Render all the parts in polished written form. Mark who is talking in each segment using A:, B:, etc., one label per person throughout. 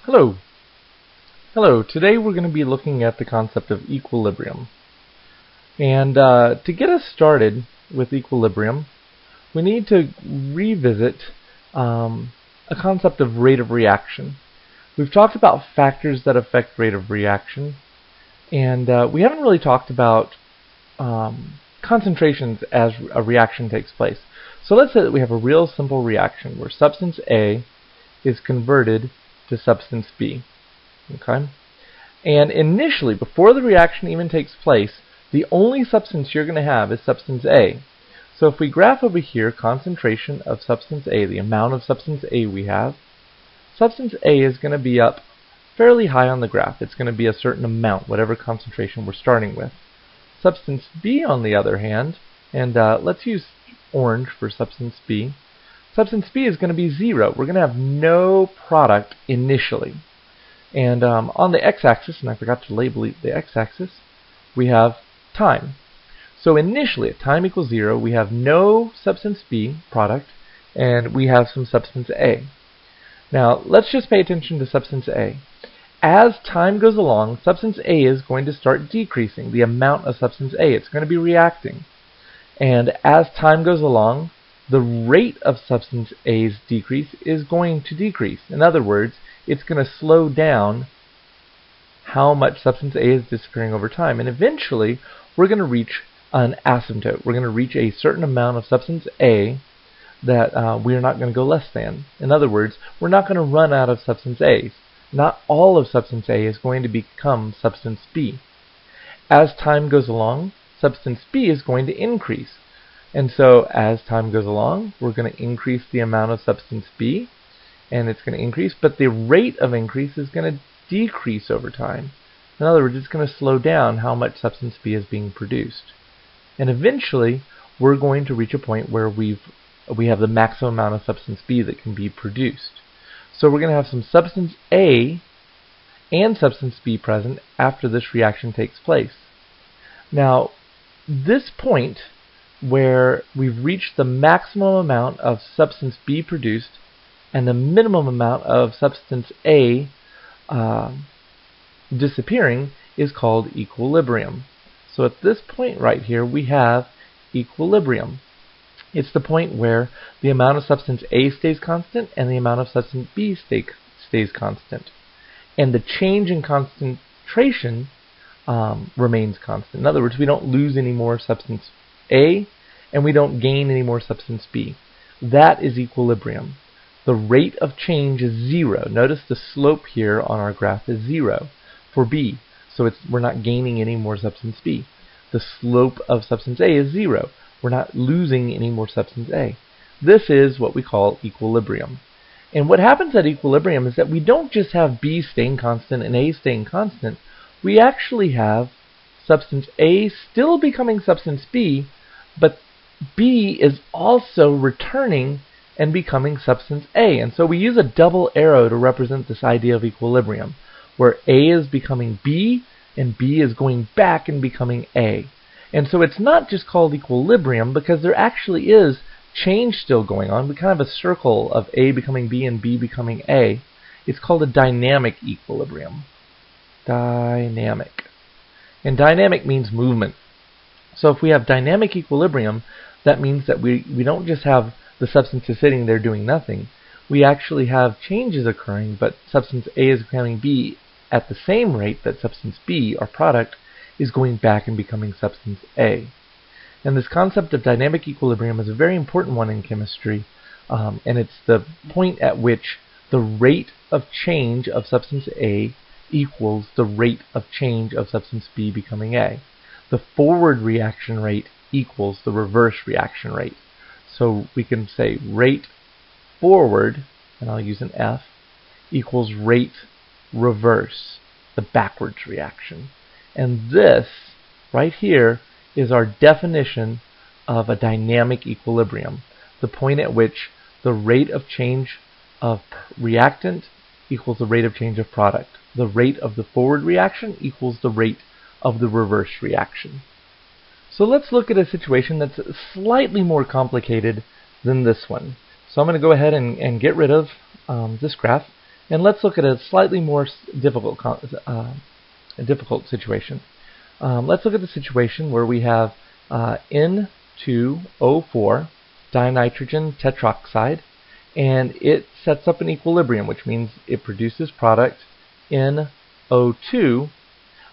A: Hello. Hello. Today we're going to be looking at the concept of equilibrium. And to get us started with equilibrium, we need to revisit a concept of rate of reaction. We've talked about factors that affect rate of reaction, and we haven't really talked about concentrations as a reaction takes place. So let's say that we have a real simple reaction where substance A is converted to substance B. Okay? And initially, before the reaction even takes place, the only substance you're going to have is substance A. So if we graph over here concentration of substance A, the amount of substance A we have, substance A is going to be up fairly high on the graph. It's going to be a certain amount, whatever concentration we're starting with. Substance B, on the other hand, and let's use orange for substance B. Substance B is going to be 0. We're going to have no product initially. And on the x-axis, and I forgot to label the x-axis, we have time. So initially, at time equals 0, we have no substance B product, and we have some substance A. Now, let's just pay attention to substance A. As time goes along, substance A is going to start decreasing, the amount of substance A. It's going to be reacting. And as time goes along, the rate of substance A's decrease is going to decrease. In other words, it's going to slow down how much substance A is disappearing over time. And eventually, we're going to reach an asymptote. We're going to reach a certain amount of substance A that we're not going to go less than. In other words, we're not going to run out of substance A. Not all of substance A is going to become substance B. As time goes along, substance B is going to increase. And so as time goes along, we're going to increase the amount of substance B, and it's going to increase, but the rate of increase is going to decrease over time. In other words, it's going to slow down how much substance B is being produced. And eventually, we're going to reach a point where we have the maximum amount of substance B that can be produced. So we're going to have some substance A and substance B present after this reaction takes place. Now, this point where we've reached the maximum amount of substance B produced and the minimum amount of substance A disappearing is called equilibrium. So at this point right here, we have equilibrium. It's the point where the amount of substance A stays constant and the amount of substance B stays constant. And the change in concentration remains constant. In other words, we don't lose any more substance A, and we don't gain any more substance B. That is equilibrium. The rate of change is 0. Notice the slope here on our graph is 0 for B. So we're not gaining any more substance B. The slope of substance A is 0. We're not losing any more substance A. This is what we call equilibrium. And what happens at equilibrium is that we don't just have B staying constant and A staying constant. We actually have substance A still becoming substance B, but B is also returning and becoming substance A. And so we use a double arrow to represent this idea of equilibrium, where A is becoming B and B is going back and becoming A. And so it's not just called equilibrium because there actually is change still going on. We kind of have a circle of A becoming B and B becoming A. It's called a dynamic equilibrium. Dynamic. And dynamic means movement. So if we have dynamic equilibrium, that means that we don't just have the substances sitting there doing nothing. We actually have changes occurring, but substance A is becoming B at the same rate that substance B, our product, is going back and becoming substance A. And this concept of dynamic equilibrium is a very important one in chemistry, and it's the point at which the rate of change of substance A equals the rate of change of substance B becoming A. The forward reaction rate equals the reverse reaction rate. So we can say rate forward, and I'll use an F, equals rate reverse, the backwards reaction. And this, right here, is our definition of a dynamic equilibrium, the point at which the rate of change of reactant equals the rate of change of product. The rate of the forward reaction equals the rate of the reverse reaction. So let's look at a situation that's slightly more complicated than this one. So I'm going to go ahead and get rid of this graph, And let's look at a slightly more difficult situation. Let's look at the situation where we have N2O4 dinitrogen tetroxide, and it sets up an equilibrium, which means it produces product NO2.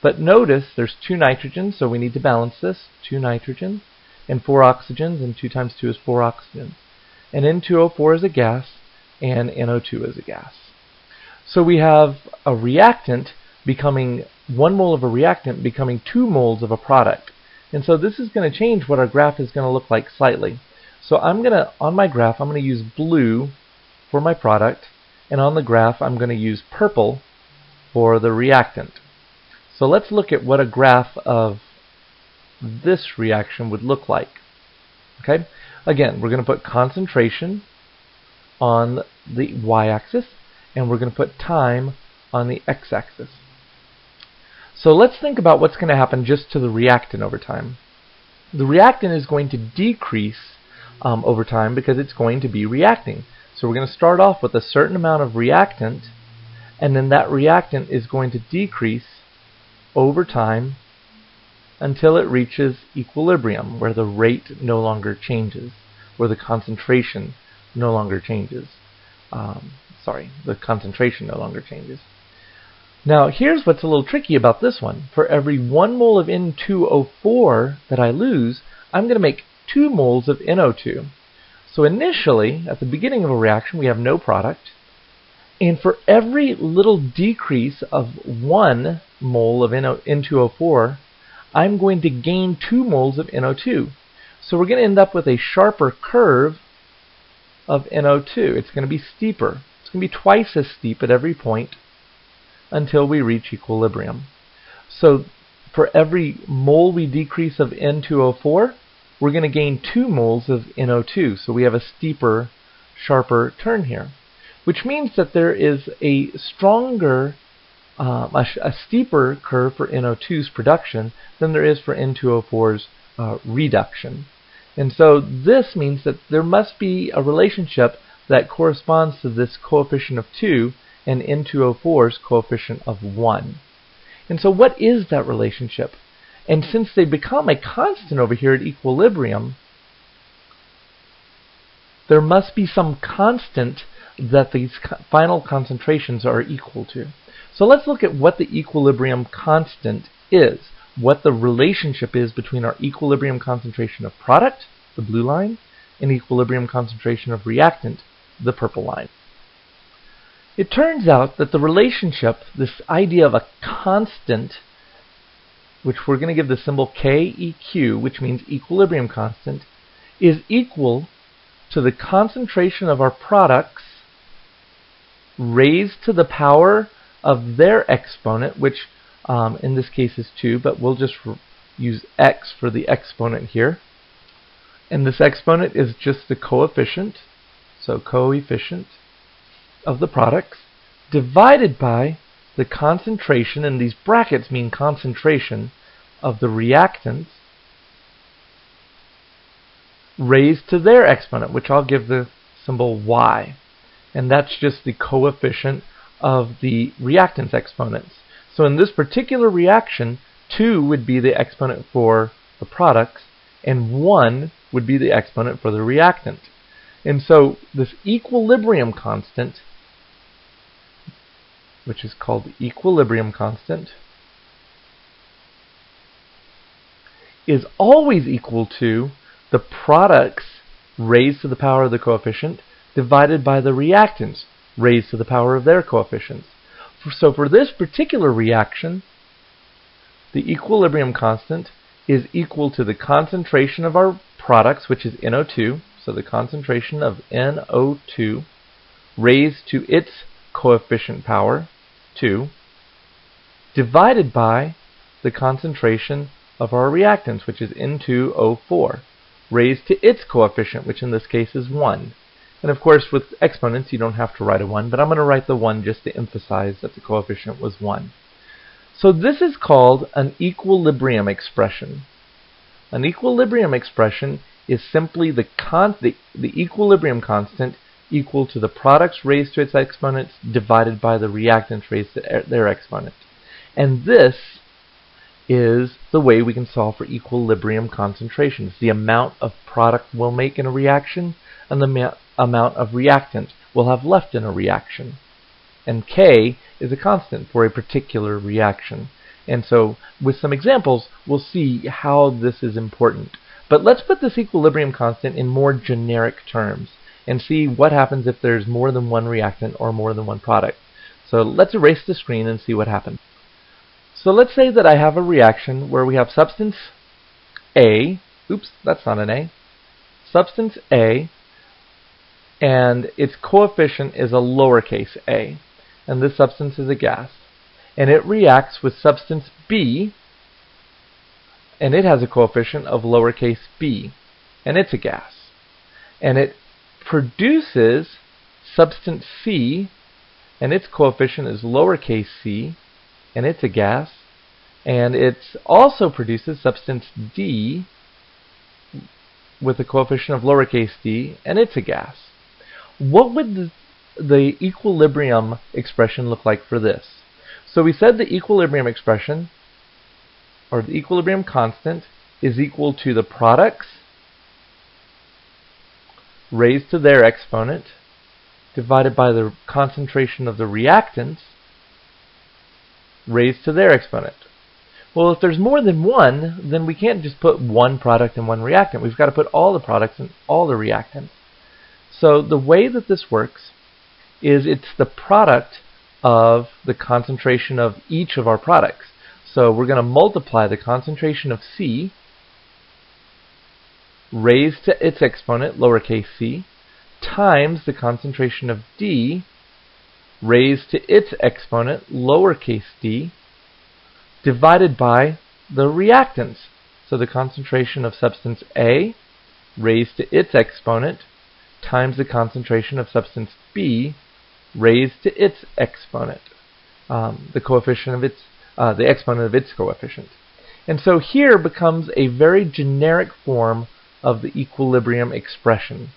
A: But notice there's 2 nitrogens, so we need to balance this. 2 nitrogens and 4 oxygens, and 2 times 2 is 4 oxygens. And N2O4 is a gas, and NO2 is a gas. So we have a reactant becoming 1 mole of a reactant becoming 2 moles of a product. And so this is going to change what our graph is going to look like slightly. So on my graph, I'm going to use blue for my product, and on the graph, I'm going to use purple for the reactant. So let's look at what a graph of this reaction would look like. Okay? Again, we're going to put concentration on the y-axis, and we're going to put time on the x-axis. So let's think about what's going to happen just to the reactant over time. The reactant is going to decrease over time because it's going to be reacting. So we're going to start off with a certain amount of reactant, and then that reactant is going to decrease over time until it reaches equilibrium, where the rate no longer changes, where the concentration no longer changes. The concentration no longer changes. Now here's what's a little tricky about this one. For every 1 mole of N2O4 that I lose, I'm going to make 2 moles of NO2. So initially, at the beginning of a reaction, we have no product. And for every little decrease of 1 mole of N2O4, I'm going to gain 2 moles of NO2. So we're going to end up with a sharper curve of NO2. It's going to be steeper. It's going to be twice as steep at every point until we reach equilibrium. So for every mole we decrease of N2O4, we're going to gain 2 moles of NO2. So we have a steeper, sharper turn here, which means that there is a stronger, a steeper curve for NO2's production than there is for N2O4's reduction. And so this means that there must be a relationship that corresponds to this coefficient of 2 and N2O4's coefficient of 1. And so what is that relationship? And since they become a constant over here at equilibrium, there must be some constant that these final concentrations are equal to. So let's look at what the equilibrium constant is, what the relationship is between our equilibrium concentration of product, the blue line, and equilibrium concentration of reactant, the purple line. It turns out that the relationship, this idea of a constant, which we're going to give the symbol KEQ, which means equilibrium constant, is equal to the concentration of our products raised to the power of their exponent, which in this case is 2, but we'll just use x for the exponent here. And this exponent is just the coefficient, so coefficient of the products, divided by the concentration, and these brackets mean concentration, of the reactants raised to their exponent, which I'll give the symbol y. And that's just the coefficient of the reactants exponents. So in this particular reaction, 2 would be the exponent for the products, and 1 would be the exponent for the reactant. And so this equilibrium constant, which is called the equilibrium constant, is always equal to the products raised to the power of the coefficient divided by the reactants raised to the power of their coefficients. So for this particular reaction, the equilibrium constant is equal to the concentration of our products, which is NO2, so the concentration of NO2 raised to its coefficient power, 2, divided by the concentration of our reactants, which is N2O4, raised to its coefficient, which in this case is 1. And of course, with exponents, you don't have to write a 1, but I'm going to write the 1 just to emphasize that the coefficient was 1. So this is called an equilibrium expression. An equilibrium expression is simply the equilibrium constant equal to the products raised to its exponents divided by the reactants raised to their exponent. And this is the way we can solve for equilibrium concentrations. The amount of product we'll make in a reaction and the amount of reactant we'll have left in a reaction. And K is a constant for a particular reaction. And so with some examples, we'll see how this is important. But let's put this equilibrium constant in more generic terms and see what happens if there's more than one reactant or more than one product. So let's erase the screen and see what happens. So let's say that I have a reaction where we have substance A, oops, that's not an A, substance A, and its coefficient is a lowercase a, and this substance is a gas. And it reacts with substance B, and it has a coefficient of lowercase b, and it's a gas. And it produces substance C, and its coefficient is lowercase c, and it's a gas. And it also produces substance D with a coefficient of lowercase d, and it's a gas. What would the equilibrium expression look like for this? So we said the equilibrium expression, or the equilibrium constant, is equal to the products raised to their exponent divided by the concentration of the reactants raised to their exponent. Well, if there's more than one, then we can't just put one product and one reactant. We've got to put all the products and all the reactants. So the way that this works is it's the product of the concentration of each of our products. So we're going to multiply the concentration of C raised to its exponent, lowercase c, times the concentration of D raised to its exponent, lowercase d, divided by the reactants. So the concentration of substance A raised to its exponent times the concentration of substance B raised to its exponent, the coefficient of its, the exponent of its coefficient. And so here becomes a very generic form of the equilibrium expression.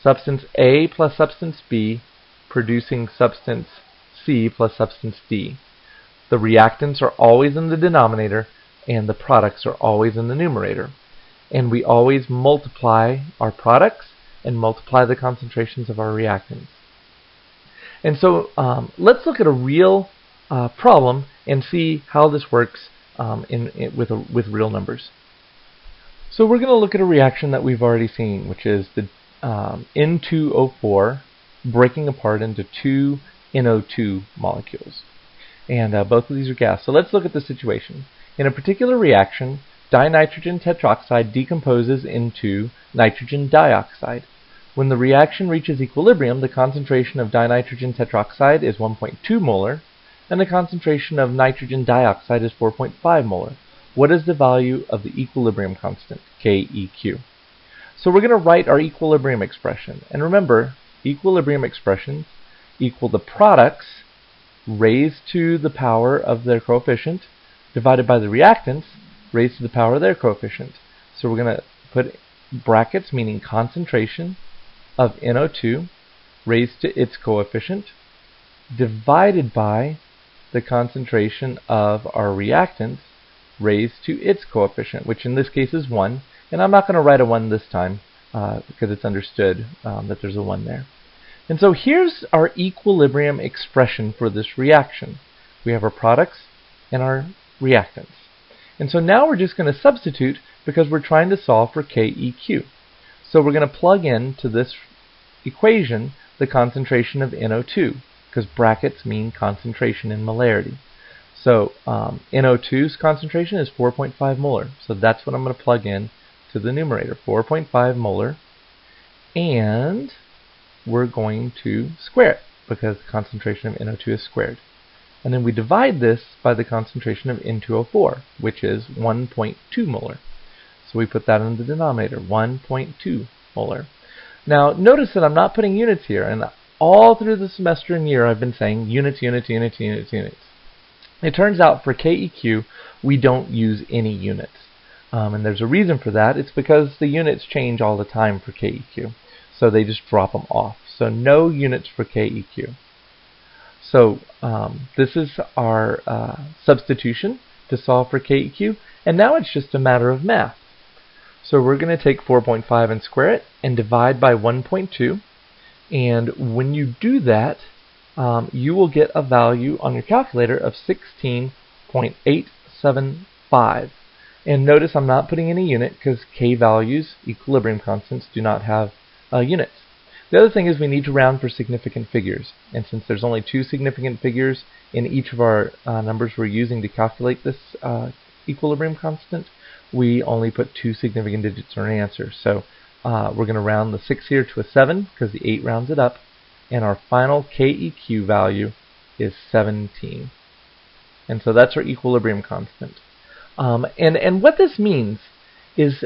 A: Substance A plus substance B producing substance C plus substance D. The reactants are always in the denominator and the products are always in the numerator. And we always multiply our products and multiply the concentrations of our reactants. And so let's look at a real problem and see how this works with real numbers. So we're going to look at a reaction that we've already seen, which is the N2O4 breaking apart into two NO2 molecules. And both of these are gas. So let's look at the situation. In a particular reaction, dinitrogen tetroxide decomposes into nitrogen dioxide. When the reaction reaches equilibrium, the concentration of dinitrogen tetroxide is 1.2 molar, and the concentration of nitrogen dioxide is 4.5 molar. What is the value of the equilibrium constant, KEQ? So we're going to write our equilibrium expression. And remember, equilibrium expressions equal the products raised to the power of their coefficient divided by the reactants raised to the power of their coefficient. So we're going to put brackets, meaning concentration of NO2 raised to its coefficient divided by the concentration of our reactants raised to its coefficient, which in this case is 1. And I'm not going to write a 1 this time because it's understood that there's a 1 there. And so here's our equilibrium expression for this reaction. We have our products and our reactants. And so now we're just going to substitute because we're trying to solve for KEQ. So we're going to plug in to this equation the concentration of NO2 because brackets mean concentration in molarity. So NO2's concentration is 4.5 molar. So that's what I'm going to plug in to the numerator, 4.5 molar. And we're going to square it because the concentration of NO2 is squared. And then we divide this by the concentration of N2O4, which is 1.2 molar. So we put that in the denominator, 1.2 molar. Now notice that I'm not putting units here, and all through the semester and year I've been saying units, units, units, units, units. It turns out for KEQ we don't use any units. And there's a reason for that. It's because the units change all the time for KEQ. so they just drop them off. So no units for KEQ. So this is our substitution to solve for KEQ, and now it's just a matter of math. So we're going to take 4.5 and square it and divide by 1.2, and when you do that, you will get a value on your calculator of 16.875. And notice I'm not putting any unit because K values, equilibrium constants, do not have units. The other thing is we need to round for significant figures, and since there's only 2 significant figures in each of our numbers we're using to calculate this equilibrium constant, we only put 2 significant digits in our answer. So we're going to round the 6 here to a 7 because the 8 rounds it up, and our final KEQ value is 17. And so that's our equilibrium constant. And what this means is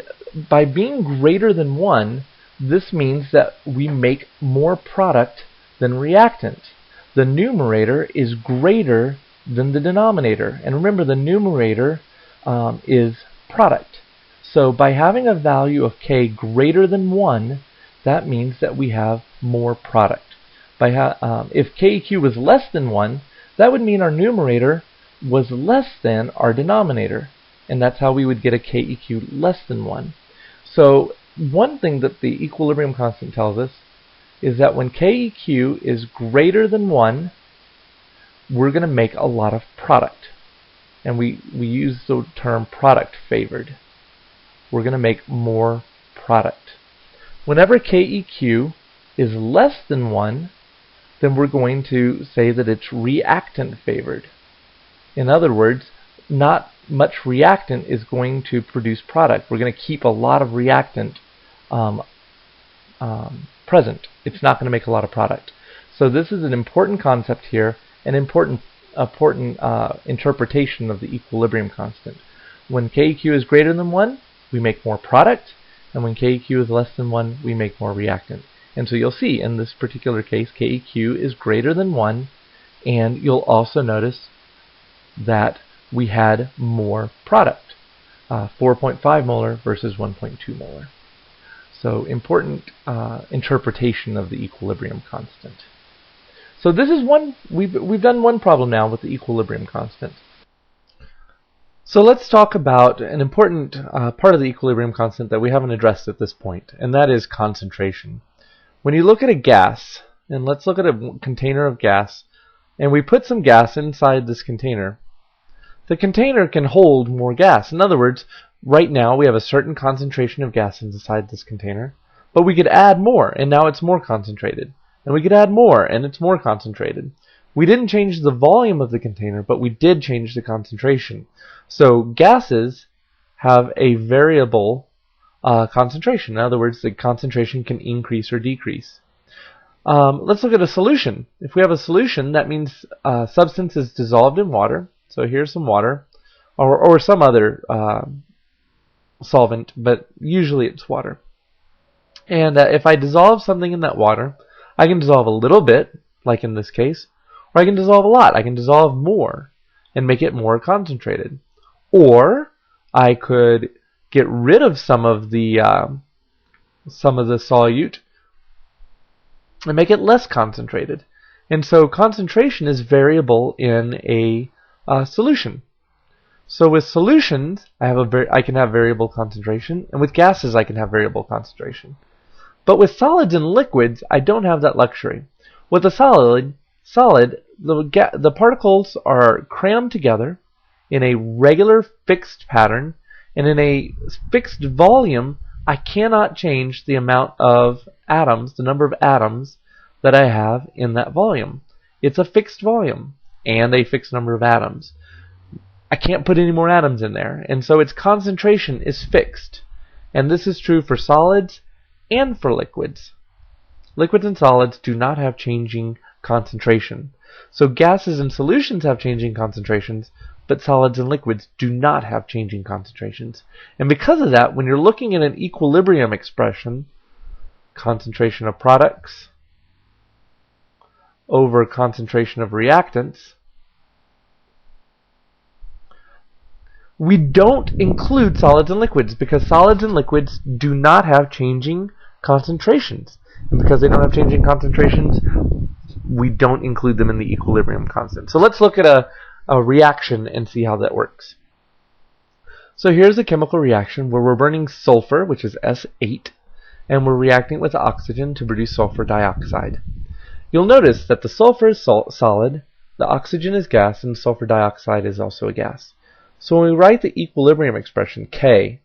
A: by being greater than 1, this means that we make more product than reactant. The numerator is greater than the denominator. And remember, the numerator is product. So by having a value of K greater than 1, that means that we have more product. If KEQ was less than 1, that would mean our numerator was less than our denominator. And that's how we would get a KEQ less than 1. So one thing that the equilibrium constant tells us is that when KEQ is greater than 1, we're going to make a lot of product. And we use the term product favored. We're going to make more product. Whenever KEQ is less than 1, then we're going to say that it's reactant favored. In other words, not much reactant is going to produce product. We're going to keep a lot of reactant present. It's not going to make a lot of product. So this is an important concept here, an important interpretation of the equilibrium constant. When KEQ is greater than 1, we make more product, and when KEQ is less than 1, we make more reactant. And so you'll see in this particular case, KEQ is greater than 1, and you'll also notice that we had more product, 4.5 molar versus 1.2 molar. So important interpretation of the equilibrium constant. So this is we've done one problem now with the equilibrium constant. So let's talk about an important part of the equilibrium constant that we haven't addressed at this point, and that is concentration. When you look at a gas, and let's look at a container of gas, and we put some gas inside this container, the container can hold more gas. In other words, right now we have a certain concentration of gas inside this container, but we could add more, and now it's more concentrated. And we could add more, and it's more concentrated. We didn't change the volume of the container, but we did change the concentration. So gases have a variable concentration. In other words, the concentration can increase or decrease. Let's look at a solution. If we have a solution, that means substance is dissolved in water. So here's some water, or some other solvent, but usually it's water. And if I dissolve something in that water, I can dissolve a little bit, like in this case, or I can dissolve a lot. I can dissolve more and make it more concentrated. Or I could get rid of some of the solute and make it less concentrated. And so concentration is variable in a solution. So with solutions, I can have variable concentration, and with gases, I can have variable concentration. But with solids and liquids, I don't have that luxury. With a solid, the particles are crammed together in a regular fixed pattern, and in a fixed volume, I cannot change the amount of atoms, the number of atoms that I have in that volume. It's a fixed volume and a fixed number of atoms. I can't put any more atoms in there, and so its concentration is fixed. And this is true for solids and for liquids. Liquids and solids do not have changing concentration. So gases and solutions have changing concentrations, but solids and liquids do not have changing concentrations. And because of that, when you're looking at an equilibrium expression, concentration of products over concentration of reactants, we don't include solids and liquids because solids and liquids do not have changing concentrations. And because they don't have changing concentrations, we don't include them in the equilibrium constant. So let's look at a reaction and see how that works. So here's a chemical reaction where we're burning sulfur, which is S8, and we're reacting with oxygen to produce sulfur dioxide. You'll notice that the sulfur is solid, the oxygen is gas, and sulfur dioxide is also a gas. So when we write the equilibrium expression, K,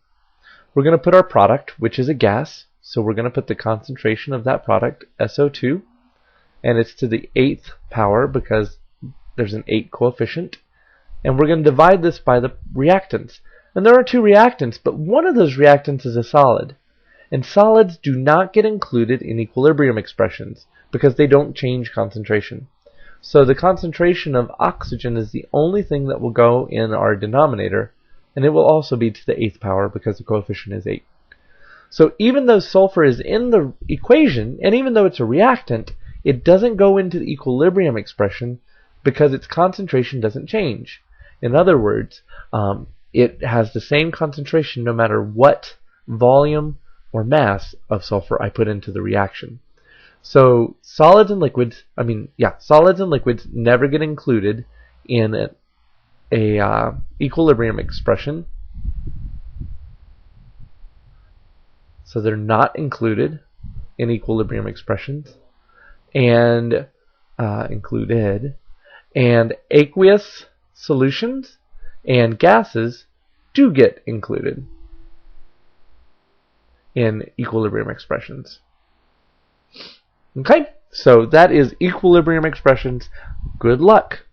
A: we're going to put our product, which is a gas, so we're going to put the concentration of that product, SO2, and it's to the 8th power because there's an 8 coefficient, and we're going to divide this by the reactants. And there are 2 reactants, but one of those reactants is a solid. And solids do not get included in equilibrium expressions because they don't change concentration. So the concentration of oxygen is the only thing that will go in our denominator, and it will also be to the 8th power because the coefficient is 8. So even though sulfur is in the equation, and even though it's a reactant, it doesn't go into the equilibrium expression because its concentration doesn't change. In other words, it has the same concentration no matter what volume or mass of sulfur I put into the reaction. So solids and liquids never get included in a equilibrium expression. So they're not included in equilibrium expressions, and aqueous solutions and gases do get included in equilibrium expressions. Okay, so that is equilibrium expressions. Good luck.